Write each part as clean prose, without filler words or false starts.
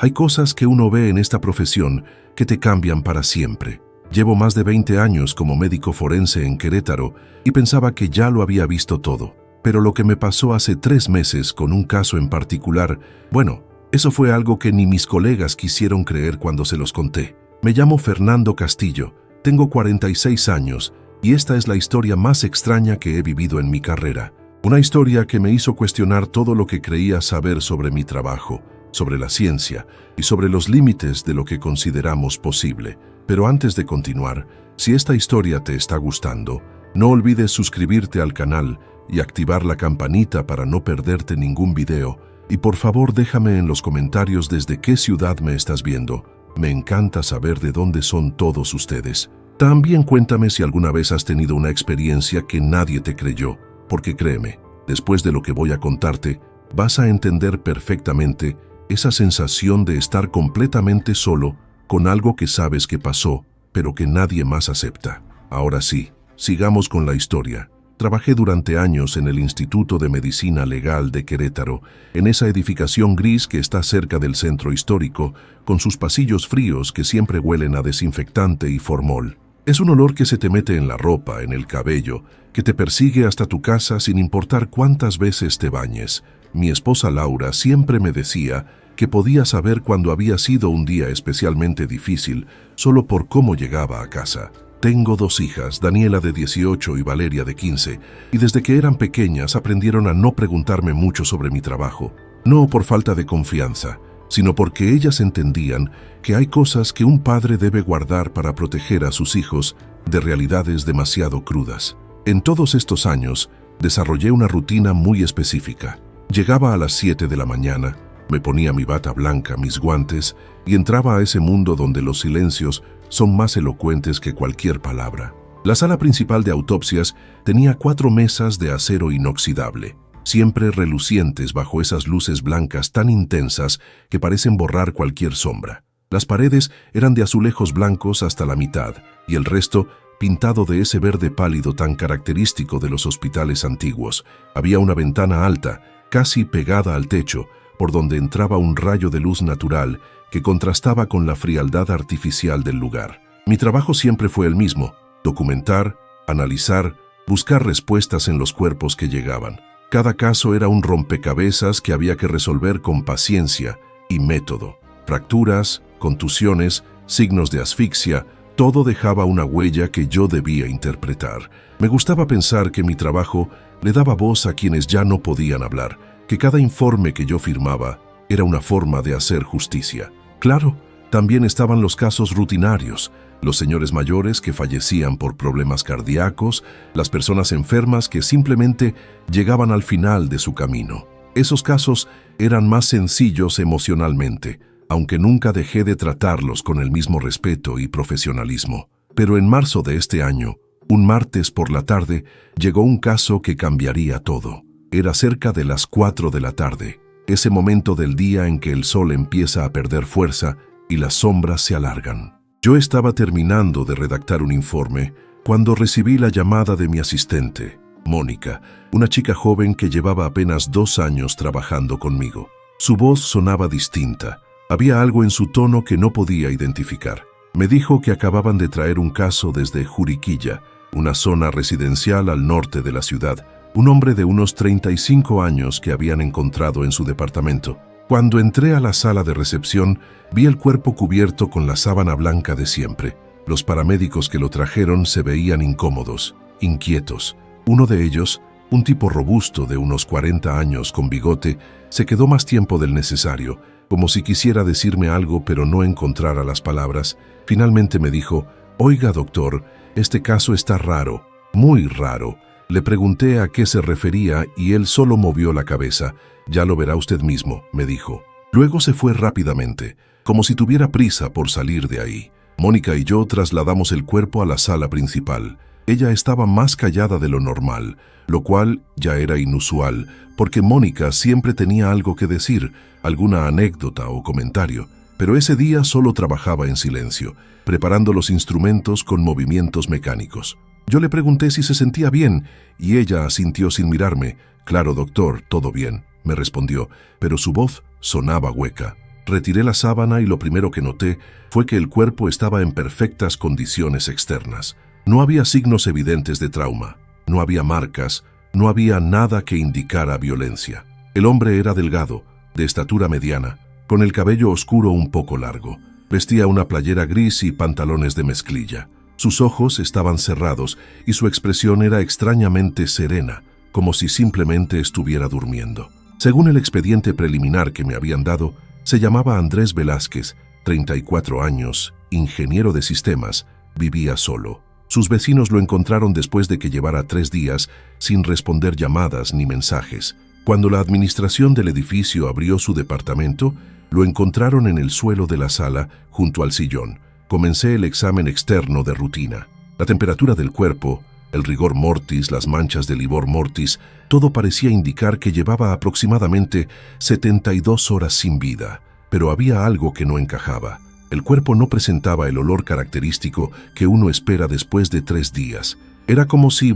Hay cosas que uno ve en esta profesión que te cambian para siempre. Llevo más de 20 años como médico forense en Querétaro y pensaba que ya lo había visto todo. Pero lo que me pasó hace 3 meses con un caso en particular, bueno, eso fue algo que ni mis colegas quisieron creer cuando se los conté. Me llamo Fernando Castillo, tengo 46 años y esta es la historia más extraña que he vivido en mi carrera. Una historia que me hizo cuestionar todo lo que creía saber sobre mi trabajo, sobre la ciencia y sobre los límites de lo que consideramos posible. Pero antes de continuar, si esta historia te está gustando, no olvides suscribirte al canal y activar la campanita para no perderte ningún video. Y por favor déjame en los comentarios desde qué ciudad me estás viendo. Me encanta saber de dónde son todos ustedes. También cuéntame si alguna vez has tenido una experiencia que nadie te creyó, porque créeme, después de lo que voy a contarte, vas a entender perfectamente esa sensación de estar completamente solo con algo que sabes que pasó, pero que nadie más acepta. Ahora sí, sigamos con la historia. Trabajé durante años en el Instituto de Medicina Legal de Querétaro, en esa edificación gris que está cerca del centro histórico, con sus pasillos fríos que siempre huelen a desinfectante y formol. Es un olor que se te mete en la ropa, en el cabello, que te persigue hasta tu casa sin importar cuántas veces te bañes. Mi esposa Laura siempre me decía que podía saber cuando había sido un día especialmente difícil solo por cómo llegaba a casa. Tengo 2 hijas, Daniela de 18 y Valeria de 15, y desde que eran pequeñas aprendieron a no preguntarme mucho sobre mi trabajo. No por falta de confianza, sino porque ellas entendían que hay cosas que un padre debe guardar para proteger a sus hijos de realidades demasiado crudas. En todos estos años, desarrollé una rutina muy específica. Llegaba a las 7 de la mañana, me ponía mi bata blanca, mis guantes, y entraba a ese mundo donde los silencios son más elocuentes que cualquier palabra. La sala principal de autopsias tenía 4 mesas de acero inoxidable, siempre relucientes bajo esas luces blancas tan intensas que parecen borrar cualquier sombra. Las paredes eran de azulejos blancos hasta la mitad, y el resto pintado de ese verde pálido tan característico de los hospitales antiguos. Había una ventana alta, casi pegada al techo, por donde entraba un rayo de luz natural que contrastaba con la frialdad artificial del lugar. Mi trabajo siempre fue el mismo: documentar, analizar, buscar respuestas en los cuerpos que llegaban. Cada caso era un rompecabezas que había que resolver con paciencia y método. Fracturas, contusiones, signos de asfixia, todo dejaba una huella que yo debía interpretar. Me gustaba pensar que mi trabajo le daba voz a quienes ya no podían hablar, que cada informe que yo firmaba era una forma de hacer justicia. Claro, también estaban los casos rutinarios, los señores mayores que fallecían por problemas cardíacos, las personas enfermas que simplemente llegaban al final de su camino. Esos casos eran más sencillos emocionalmente, aunque nunca dejé de tratarlos con el mismo respeto y profesionalismo. Pero en marzo de este año, un martes por la tarde, llegó un caso que cambiaría todo. Era cerca de las 4 de la tarde, ese momento del día en que el sol empieza a perder fuerza y las sombras se alargan. Yo estaba terminando de redactar un informe cuando recibí la llamada de mi asistente, Mónica, una chica joven que llevaba apenas 2 años trabajando conmigo. Su voz sonaba distinta. Había algo en su tono que no podía identificar. Me dijo que acababan de traer un caso desde Juriquilla, una zona residencial al norte de la ciudad, un hombre de unos 35 años que habían encontrado en su departamento. Cuando entré a la sala de recepción, vi el cuerpo cubierto con la sábana blanca de siempre. Los paramédicos que lo trajeron se veían incómodos, inquietos. Uno de ellos, un tipo robusto de unos 40 años con bigote, se quedó más tiempo del necesario, como si quisiera decirme algo pero no encontrara las palabras. Finalmente me dijo: «Oiga, doctor, este caso está raro, muy raro». Le pregunté a qué se refería y él solo movió la cabeza. «Ya lo verá usted mismo», me dijo. Luego se fue rápidamente, como si tuviera prisa por salir de ahí. Mónica y yo trasladamos el cuerpo a la sala principal. Ella estaba más callada de lo normal, lo cual ya era inusual, porque Mónica siempre tenía algo que decir, alguna anécdota o comentario, pero ese día solo trabajaba en silencio, preparando los instrumentos con movimientos mecánicos. Yo le pregunté si se sentía bien, y ella asintió sin mirarme. «Claro, doctor, todo bien», me respondió, pero su voz sonaba hueca. Retiré la sábana y lo primero que noté fue que el cuerpo estaba en perfectas condiciones externas. No había signos evidentes de trauma, no había marcas, no había nada que indicara violencia. El hombre era delgado, de estatura mediana, con el cabello oscuro un poco largo. Vestía una playera gris y pantalones de mezclilla. Sus ojos estaban cerrados y su expresión era extrañamente serena, como si simplemente estuviera durmiendo. Según el expediente preliminar que me habían dado, se llamaba Andrés Velázquez, 34 años, ingeniero de sistemas, vivía solo. Sus vecinos lo encontraron después de que llevara 3 días sin responder llamadas ni mensajes. Cuando la administración del edificio abrió su departamento, lo encontraron en el suelo de la sala, junto al sillón. Comencé el examen externo de rutina. La temperatura del cuerpo, el rigor mortis, las manchas de livor mortis, todo parecía indicar que llevaba aproximadamente 72 horas sin vida. Pero había algo que no encajaba. El cuerpo no presentaba el olor característico que uno espera después de 3 días. Era como si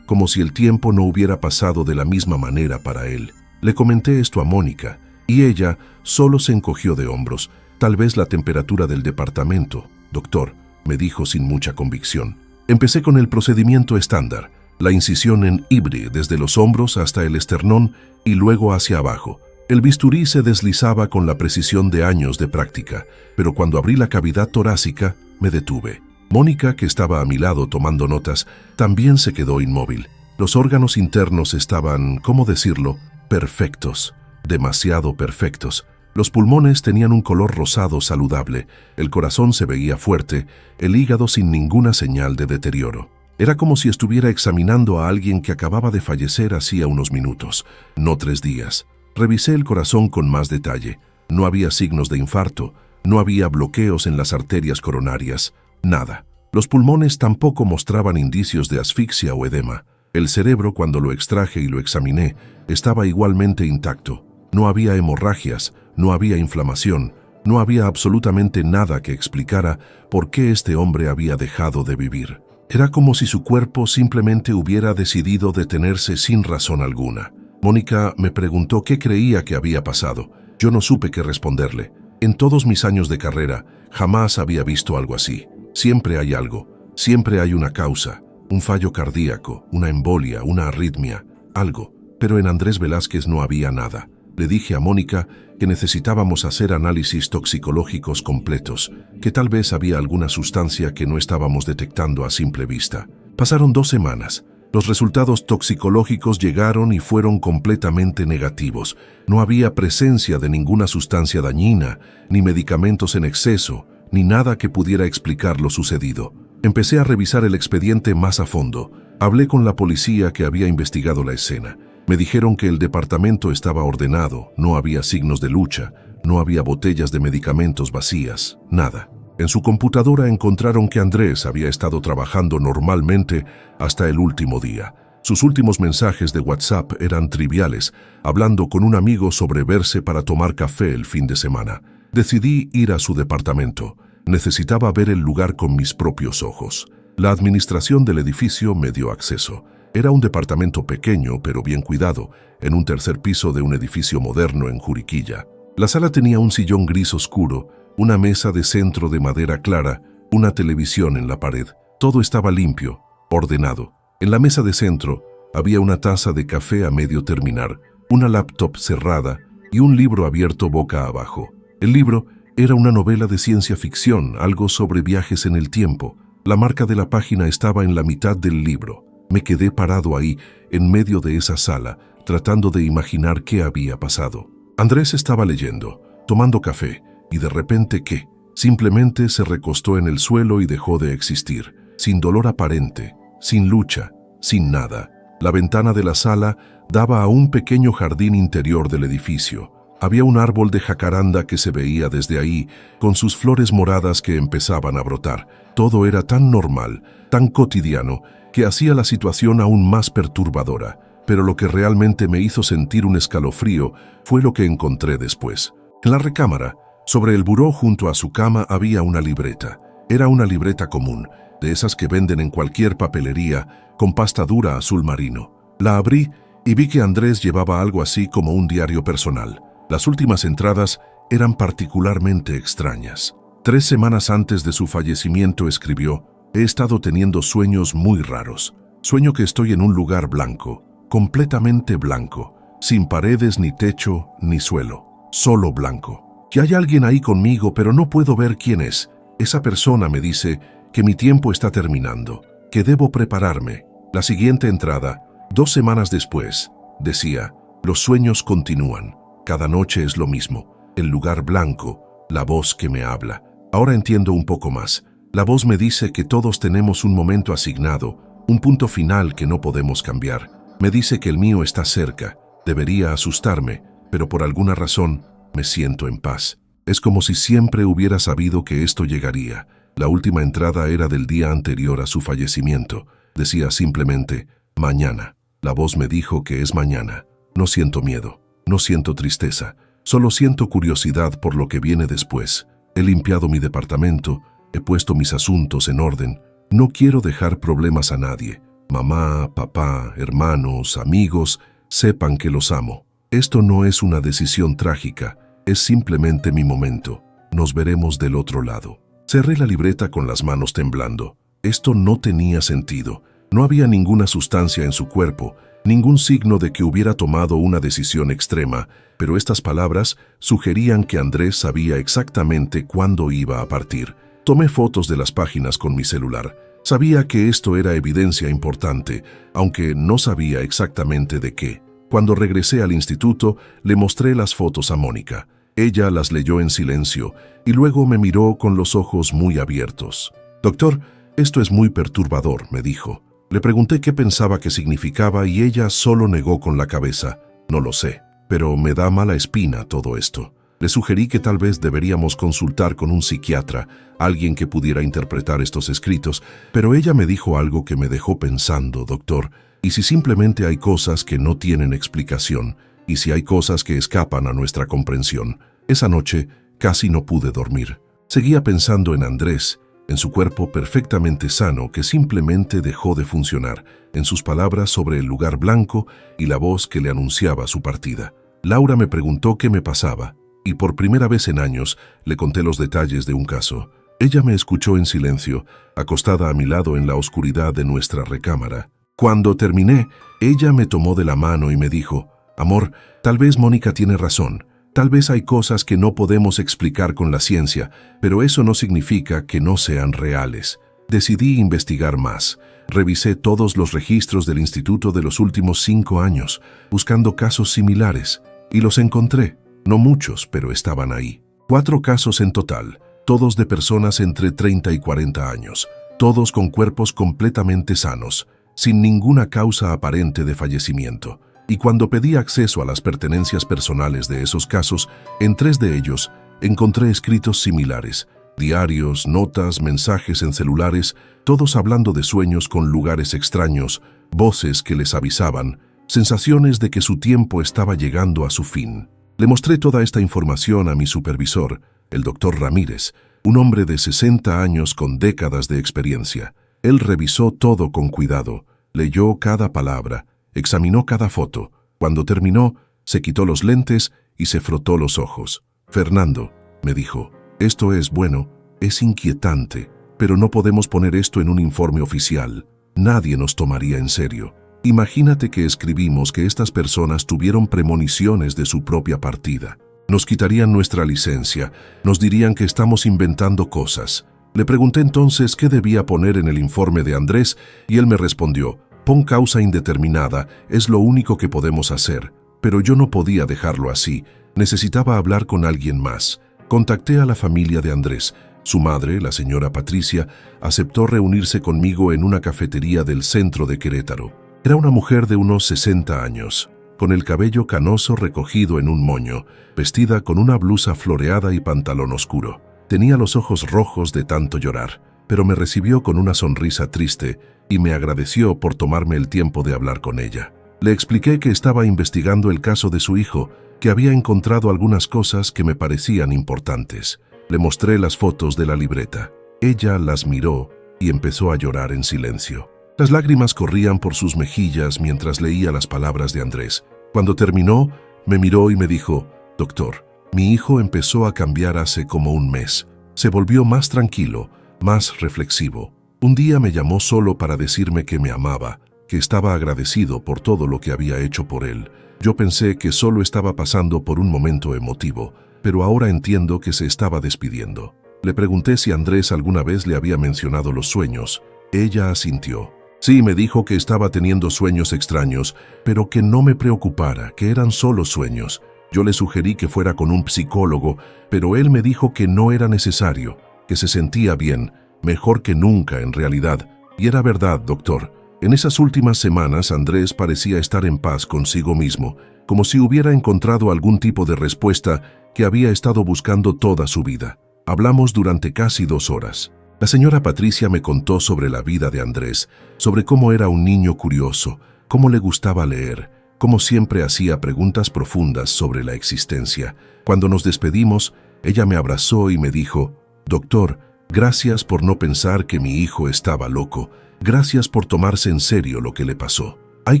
el tiempo no hubiera pasado de la misma manera para él. Le comenté esto a Mónica, y ella solo se encogió de hombros. Tal vez la temperatura del departamento, doctor, me dijo sin mucha convicción. Empecé con el procedimiento estándar, la incisión en Ibri desde los hombros hasta el esternón y luego hacia abajo. El bisturí se deslizaba con la precisión de años de práctica, pero cuando abrí la cavidad torácica, me detuve. Mónica, que estaba a mi lado tomando notas, también se quedó inmóvil. Los órganos internos estaban, ¿cómo decirlo?, perfectos, demasiado perfectos. Los pulmones tenían un color rosado saludable, el corazón se veía fuerte, el hígado sin ninguna señal de deterioro. Era como si estuviera examinando a alguien que acababa de fallecer hacía unos minutos, no 3 días. Revisé el corazón con más detalle. No había signos de infarto, no había bloqueos en las arterias coronarias, nada. Los pulmones tampoco mostraban indicios de asfixia o edema. El cerebro, cuando lo extraje y lo examiné, estaba igualmente intacto. No había hemorragias, no había inflamación, no había absolutamente nada que explicara por qué este hombre había dejado de vivir. Era como si su cuerpo simplemente hubiera decidido detenerse sin razón alguna. Mónica me preguntó qué creía que había pasado. Yo no supe qué responderle. En todos mis años de carrera, jamás había visto algo así. Siempre hay algo, siempre hay una causa, un fallo cardíaco, una embolia, una arritmia, algo. Pero en Andrés Velázquez no había nada. Le dije a Mónica que necesitábamos hacer análisis toxicológicos completos, que tal vez había alguna sustancia que no estábamos detectando a simple vista. Pasaron 2 semanas. Los resultados toxicológicos llegaron y fueron completamente negativos. No había presencia de ninguna sustancia dañina, ni medicamentos en exceso, ni nada que pudiera explicar lo sucedido. Empecé a revisar el expediente más a fondo. Hablé con la policía que había investigado la escena. Me dijeron que el departamento estaba ordenado, no había signos de lucha, no había botellas de medicamentos vacías, nada. En su computadora encontraron que Andrés había estado trabajando normalmente hasta el último día. Sus últimos mensajes de WhatsApp eran triviales, hablando con un amigo sobre verse para tomar café el fin de semana. Decidí ir a su departamento. Necesitaba ver el lugar con mis propios ojos. La administración del edificio me dio acceso. Era un departamento pequeño pero bien cuidado, en un 3er piso de un edificio moderno en Juriquilla. La sala tenía un sillón gris oscuro, una mesa de centro de madera clara, una televisión en la pared. Todo estaba limpio, ordenado. En la mesa de centro había una taza de café a medio terminar, una laptop cerrada y un libro abierto boca abajo. El libro era una novela de ciencia ficción, algo sobre viajes en el tiempo. La marca de la página estaba en la mitad del libro. Me quedé parado ahí, en medio de esa sala, tratando de imaginar qué había pasado. Andrés estaba leyendo, tomando café, y de repente, ¿qué? Simplemente se recostó en el suelo y dejó de existir, sin dolor aparente, sin lucha, sin nada. La ventana de la sala daba a un pequeño jardín interior del edificio. Había un árbol de jacaranda que se veía desde ahí, con sus flores moradas que empezaban a brotar. Todo era tan normal, tan cotidiano, que hacía la situación aún más perturbadora. Pero lo que realmente me hizo sentir un escalofrío fue lo que encontré después. En la recámara, sobre el buró junto a su cama había una libreta. Era una libreta común, de esas que venden en cualquier papelería, con pasta dura azul marino. La abrí y vi que Andrés llevaba algo así como un diario personal. Las últimas entradas eran particularmente extrañas. 3 semanas antes de su fallecimiento escribió: «He estado teniendo sueños muy raros. Sueño que estoy en un lugar blanco, completamente blanco, sin paredes ni techo ni suelo, solo blanco. Que hay alguien ahí conmigo, pero no puedo ver quién es. Esa persona me dice que mi tiempo está terminando, que debo prepararme». La siguiente entrada, 2 semanas después, decía: «Los sueños continúan. Cada noche es lo mismo. El lugar blanco, la voz que me habla. Ahora entiendo un poco más. La voz me dice que todos tenemos un momento asignado, un punto final que no podemos cambiar. Me dice que el mío está cerca. Debería asustarme, pero por alguna razón me siento en paz. Es como si siempre hubiera sabido que esto llegaría». La última entrada era del día anterior a su fallecimiento. Decía simplemente: «Mañana». La voz me dijo que es mañana. No siento miedo, no siento tristeza, solo siento curiosidad por lo que viene después. He limpiado mi departamento, he puesto mis asuntos en orden. No quiero dejar problemas a nadie. Mamá, papá, hermanos, amigos, sepan que los amo. Esto no es una decisión trágica, es simplemente mi momento. Nos veremos del otro lado». Cerré la libreta con las manos temblando. Esto no tenía sentido. No había ninguna sustancia en su cuerpo, ningún signo de que hubiera tomado una decisión extrema, pero estas palabras sugerían que Andrés sabía exactamente cuándo iba a partir. Tomé fotos de las páginas con mi celular. Sabía que esto era evidencia importante, aunque no sabía exactamente de qué. Cuando regresé al instituto, le mostré las fotos a Mónica. Ella las leyó en silencio y luego me miró con los ojos muy abiertos. «Doctor, esto es muy perturbador», me dijo. Le pregunté qué pensaba que significaba y ella solo negó con la cabeza. «No lo sé, pero me da mala espina todo esto». Le sugerí que tal vez deberíamos consultar con un psiquiatra, alguien que pudiera interpretar estos escritos, pero ella me dijo algo que me dejó pensando: «Doctor, ¿y si simplemente hay cosas que no tienen explicación? ¿Y si hay cosas que escapan a nuestra comprensión?». Esa noche casi no pude dormir. Seguía pensando en Andrés, en su cuerpo perfectamente sano que simplemente dejó de funcionar, en sus palabras sobre el lugar blanco y la voz que le anunciaba su partida. Laura me preguntó qué me pasaba, y por primera vez en años le conté los detalles de un caso. Ella me escuchó en silencio, acostada a mi lado en la oscuridad de nuestra recámara. Cuando terminé, ella me tomó de la mano y me dijo: «Amor, tal vez Mónica tiene razón. Tal vez hay cosas que no podemos explicar con la ciencia, pero eso no significa que no sean reales». Decidí investigar más. Revisé todos los registros del instituto de los últimos 5 años, buscando casos similares, y los encontré. No muchos, pero estaban ahí. 4 casos en total, todos de personas entre 30 y 40 años, todos con cuerpos completamente sanos, sin ninguna causa aparente de fallecimiento. Y cuando pedí acceso a las pertenencias personales de esos casos, en 3 de ellos encontré escritos similares: diarios, notas, mensajes en celulares, todos hablando de sueños con lugares extraños, voces que les avisaban, sensaciones de que su tiempo estaba llegando a su fin. Le mostré toda esta información a mi supervisor, el doctor Ramírez, un hombre de 60 años con décadas de experiencia. Él revisó todo con cuidado, leyó cada palabra, examinó cada foto. Cuando terminó, se quitó los lentes y se frotó los ojos. «Fernando», me dijo, «esto es bueno, es inquietante, pero no podemos poner esto en un informe oficial. Nadie nos tomaría en serio. Imagínate que escribimos que estas personas tuvieron premoniciones de su propia partida. Nos quitarían nuestra licencia, nos dirían que estamos inventando cosas». Le pregunté entonces qué debía poner en el informe de Andrés y él me respondió: «Pon causa indeterminada, es lo único que podemos hacer». Pero yo no podía dejarlo así, necesitaba hablar con alguien más. Contacté a la familia de Andrés. Su madre, la señora Patricia, aceptó reunirse conmigo en una cafetería del centro de Querétaro. Era una mujer de unos 60 años, con el cabello canoso recogido en un moño, vestida con una blusa floreada y pantalón oscuro. Tenía los ojos rojos de tanto llorar, pero me recibió con una sonrisa triste y me agradeció por tomarme el tiempo de hablar con ella. Le expliqué que estaba investigando el caso de su hijo, que había encontrado algunas cosas que me parecían importantes. Le mostré las fotos de la libreta. Ella las miró y empezó a llorar en silencio. Las lágrimas corrían por sus mejillas mientras leía las palabras de Andrés. Cuando terminó, me miró y me dijo: «Doctor, Mi hijo empezó a cambiar hace como un mes. Se volvió más tranquilo, más reflexivo. Un día me llamó solo para decirme que me amaba, que estaba agradecido por todo lo que había hecho por él. Yo pensé que solo estaba pasando por un momento emotivo, pero ahora entiendo que se estaba despidiendo. Le pregunté si Andrés alguna vez le había mencionado los sueños. Ella asintió. Sí, me dijo que estaba teniendo sueños extraños, pero que no me preocupara, que eran solo sueños. Yo le sugerí que fuera con un psicólogo, pero él me dijo que no era necesario, que se sentía bien, mejor que nunca en realidad. Y era verdad, doctor. En esas últimas semanas Andrés parecía estar en paz consigo mismo, como si hubiera encontrado algún tipo de respuesta que había estado buscando toda su vida. Hablamos durante casi 2 horas. La señora Patricia me contó sobre la vida de Andrés, sobre cómo era un niño curioso, cómo le gustaba leer, cómo siempre hacía preguntas profundas sobre la existencia. Cuando nos despedimos, ella me abrazó y me dijo: «Doctor, gracias por no pensar que mi hijo estaba loco. Gracias por tomarse en serio lo que le pasó. Hay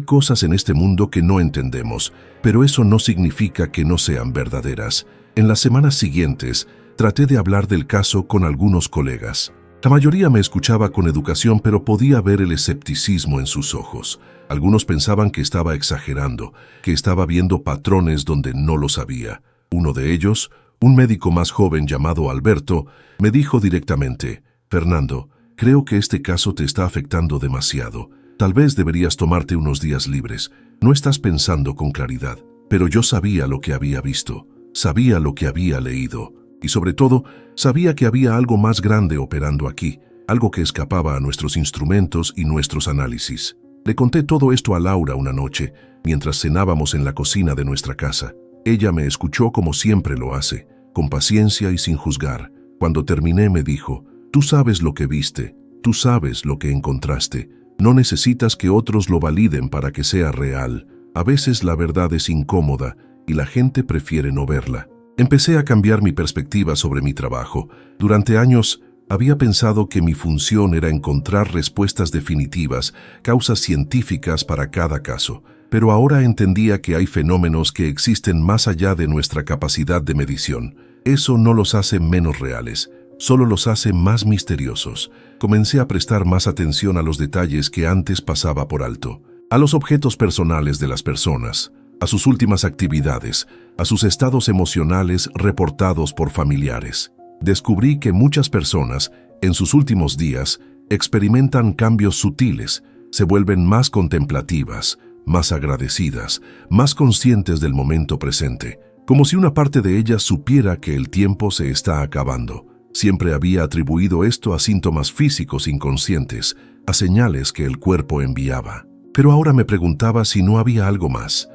cosas en este mundo que no entendemos, pero eso no significa que no sean verdaderas». En las semanas siguientes, traté de hablar del caso con algunos colegas. La mayoría me escuchaba con educación, pero podía ver el escepticismo en sus ojos. Algunos pensaban que estaba exagerando, que estaba viendo patrones donde no los había. Uno de ellos, un médico más joven llamado Alberto, me dijo directamente: «Fernando, creo que este caso te está afectando demasiado. Tal vez deberías tomarte unos días libres. No estás pensando con claridad». Pero yo sabía lo que había visto, sabía lo que había leído. Y sobre todo, sabía que había algo más grande operando aquí, algo que escapaba a nuestros instrumentos y nuestros análisis. Le conté todo esto a Laura una noche, mientras cenábamos en la cocina de nuestra casa. Ella me escuchó como siempre lo hace, con paciencia y sin juzgar. Cuando terminé me dijo: «Tú sabes lo que viste, tú sabes lo que encontraste. No necesitas que otros lo validen para que sea real. A veces la verdad es incómoda y la gente prefiere no verla». Empecé a cambiar mi perspectiva sobre mi trabajo. Durante años había pensado que mi función era encontrar respuestas definitivas, causas científicas para cada caso. Pero ahora entendía que hay fenómenos que existen más allá de nuestra capacidad de medición. Eso no los hace menos reales, solo los hace más misteriosos. Comencé a prestar más atención a los detalles que antes pasaba por alto, a los objetos personales de las personas, a sus últimas actividades, a sus estados emocionales reportados por familiares. Descubrí que muchas personas, en sus últimos días, experimentan cambios sutiles, se vuelven más contemplativas, más agradecidas, más conscientes del momento presente, como si una parte de ellas supiera que el tiempo se está acabando. Siempre había atribuido esto a síntomas físicos inconscientes, a señales que el cuerpo enviaba. Pero ahora me preguntaba si no había algo más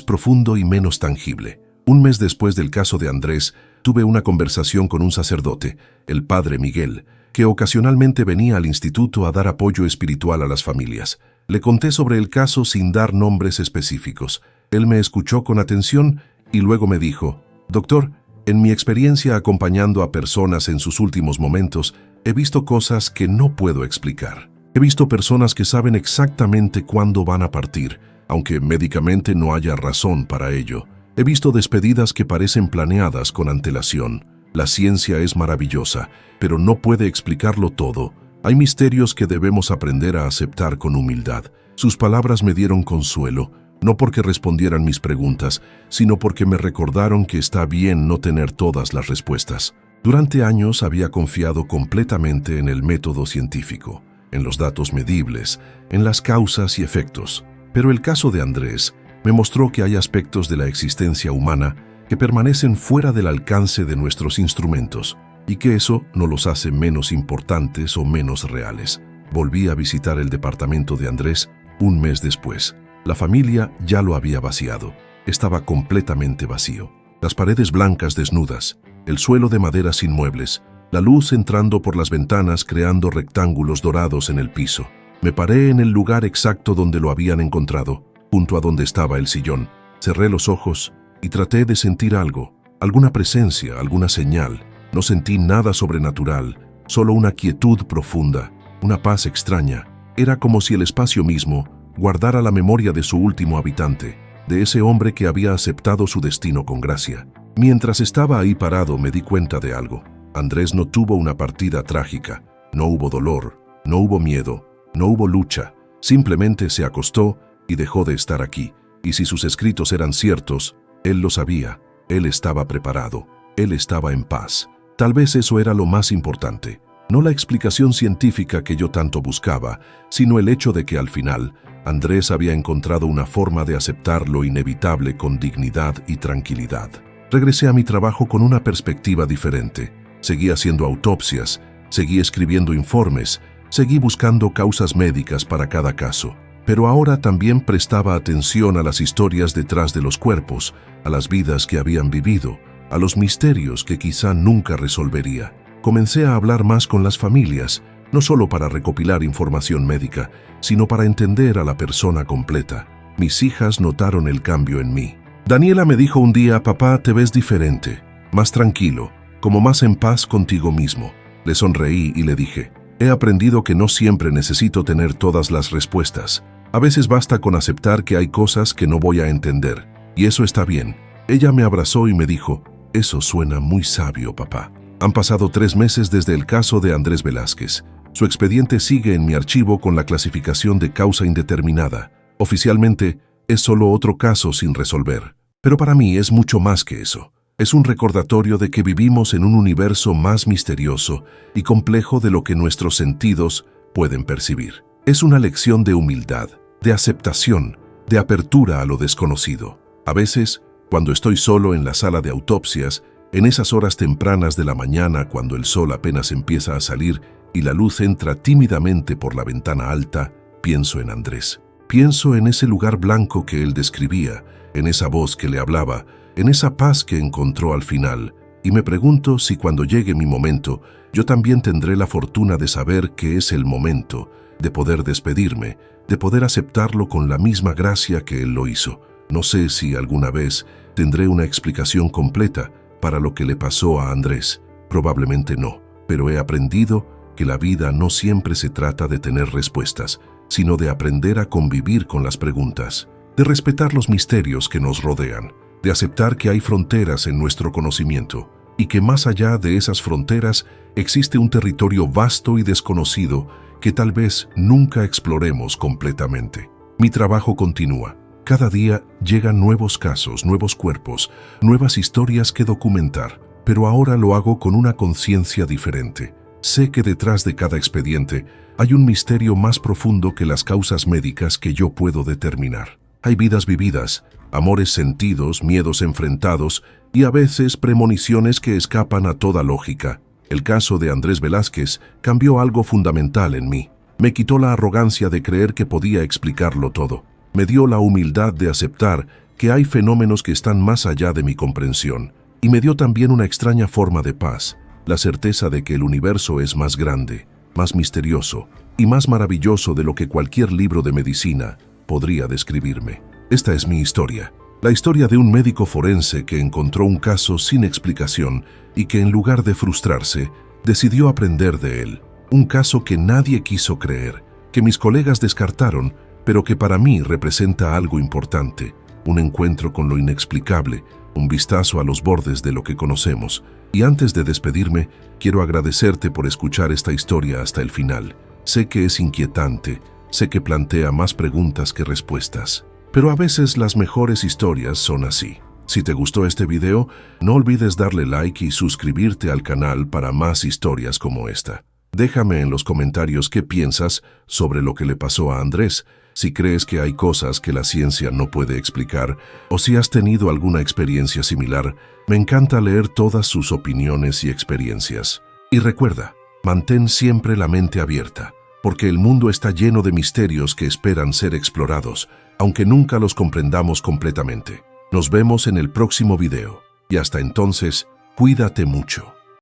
profundo y menos tangible. Un mes después del caso de Andrés, tuve una conversación con un sacerdote, el padre Miguel, que ocasionalmente venía al instituto a dar apoyo espiritual a las familias. Le conté sobre el caso sin dar nombres específicos. Él me escuchó con atención y luego me dijo: «Doctor, en mi experiencia acompañando a personas en sus últimos momentos, he visto cosas que no puedo explicar. He visto personas que saben exactamente cuándo van a partir, aunque médicamente no haya razón para ello. He visto despedidas que parecen planeadas con antelación. La ciencia es maravillosa, pero no puede explicarlo todo. Hay misterios que debemos aprender a aceptar con humildad». Sus palabras me dieron consuelo, no porque respondieran mis preguntas, sino porque me recordaron que está bien no tener todas las respuestas. Durante años había confiado completamente en el método científico, en los datos medibles, en las causas y efectos. Pero el caso de Andrés me mostró que hay aspectos de la existencia humana que permanecen fuera del alcance de nuestros instrumentos, y que eso no los hace menos importantes o menos reales. Volví a visitar el departamento de Andrés un mes después. La familia ya lo había vaciado. Estaba completamente vacío. Las paredes blancas desnudas, el suelo de madera sin muebles, la luz entrando por las ventanas creando rectángulos dorados en el piso. Me paré en el lugar exacto donde lo habían encontrado, junto a donde estaba el sillón. Cerré los ojos y traté de sentir algo, alguna presencia, alguna señal. No sentí nada sobrenatural, solo una quietud profunda, una paz extraña. Era como si el espacio mismo guardara la memoria de su último habitante, de ese hombre que había aceptado su destino con gracia. Mientras estaba ahí parado me di cuenta de algo. Andrés no tuvo una partida trágica, no hubo dolor, no hubo miedo, no hubo lucha. Simplemente se acostó y dejó de estar aquí. Y si sus escritos eran ciertos, él lo sabía, él estaba preparado, él estaba en paz. Tal vez eso era lo más importante. No la explicación científica que yo tanto buscaba, sino el hecho de que al final, Andrés había encontrado una forma de aceptar lo inevitable con dignidad y tranquilidad. Regresé a mi trabajo con una perspectiva diferente. Seguí haciendo autopsias, seguí escribiendo informes, seguí buscando causas médicas para cada caso. Pero ahora también prestaba atención a las historias detrás de los cuerpos, a las vidas que habían vivido, a los misterios que quizá nunca resolvería. Comencé a hablar más con las familias, no solo para recopilar información médica, sino para entender a la persona completa. Mis hijas notaron el cambio en mí. Daniela me dijo un día: papá, te ves diferente, más tranquilo, como más en paz contigo mismo. Le sonreí y le dije: he aprendido que no siempre necesito tener todas las respuestas. A veces basta con aceptar que hay cosas que no voy a entender, y eso está bien. Ella me abrazó y me dijo: eso suena muy sabio, papá. Han pasado 3 meses desde el caso de Andrés Velázquez. Su expediente sigue en mi archivo con la clasificación de causa indeterminada. Oficialmente, es solo otro caso sin resolver. Pero para mí es mucho más que eso. Es un recordatorio de que vivimos en un universo más misterioso y complejo de lo que nuestros sentidos pueden percibir. Es una lección de humildad, de aceptación, de apertura a lo desconocido. A veces, cuando estoy solo en la sala de autopsias, en esas horas tempranas de la mañana cuando el sol apenas empieza a salir y la luz entra tímidamente por la ventana alta, pienso en Andrés. Pienso en ese lugar blanco que él describía, en esa voz que le hablaba, en esa paz que encontró al final, y me pregunto si cuando llegue mi momento, yo también tendré la fortuna de saber que es el momento, de poder despedirme, de poder aceptarlo con la misma gracia que él lo hizo. No sé si alguna vez tendré una explicación completa para lo que le pasó a Andrés. Probablemente no, pero he aprendido que la vida no siempre se trata de tener respuestas, sino de aprender a convivir con las preguntas, de respetar los misterios que nos rodean, de aceptar que hay fronteras en nuestro conocimiento y que más allá de esas fronteras existe un territorio vasto y desconocido que tal vez nunca exploremos completamente. Mi trabajo continúa. Cada día llegan nuevos casos, nuevos cuerpos, nuevas historias que documentar, pero ahora lo hago con una conciencia diferente. Sé que detrás de cada expediente hay un misterio más profundo que las causas médicas que yo puedo determinar. Hay vidas vividas, amores sentidos, miedos enfrentados y a veces premoniciones que escapan a toda lógica. El caso de Andrés Velázquez cambió algo fundamental en mí. Me quitó la arrogancia de creer que podía explicarlo todo. Me dio la humildad de aceptar que hay fenómenos que están más allá de mi comprensión. Y me dio también una extraña forma de paz, la certeza de que el universo es más grande, más misterioso y más maravilloso de lo que cualquier libro de medicina podría describirme. Esta es mi historia, la historia de un médico forense que encontró un caso sin explicación y que en lugar de frustrarse, decidió aprender de él. Un caso que nadie quiso creer, que mis colegas descartaron, pero que para mí representa algo importante, un encuentro con lo inexplicable, un vistazo a los bordes de lo que conocemos. Y antes de despedirme, quiero agradecerte por escuchar esta historia hasta el final. Sé que es inquietante, sé que plantea más preguntas que respuestas, pero a veces las mejores historias son así. Si te gustó este video, no olvides darle like y suscribirte al canal para más historias como esta. Déjame en los comentarios qué piensas sobre lo que le pasó a Andrés, si crees que hay cosas que la ciencia no puede explicar o si has tenido alguna experiencia similar. Me encanta leer todas sus opiniones y experiencias. Y recuerda, mantén siempre la mente abierta, porque el mundo está lleno de misterios que esperan ser explorados, aunque nunca los comprendamos completamente. Nos vemos en el próximo video, y hasta entonces, cuídate mucho.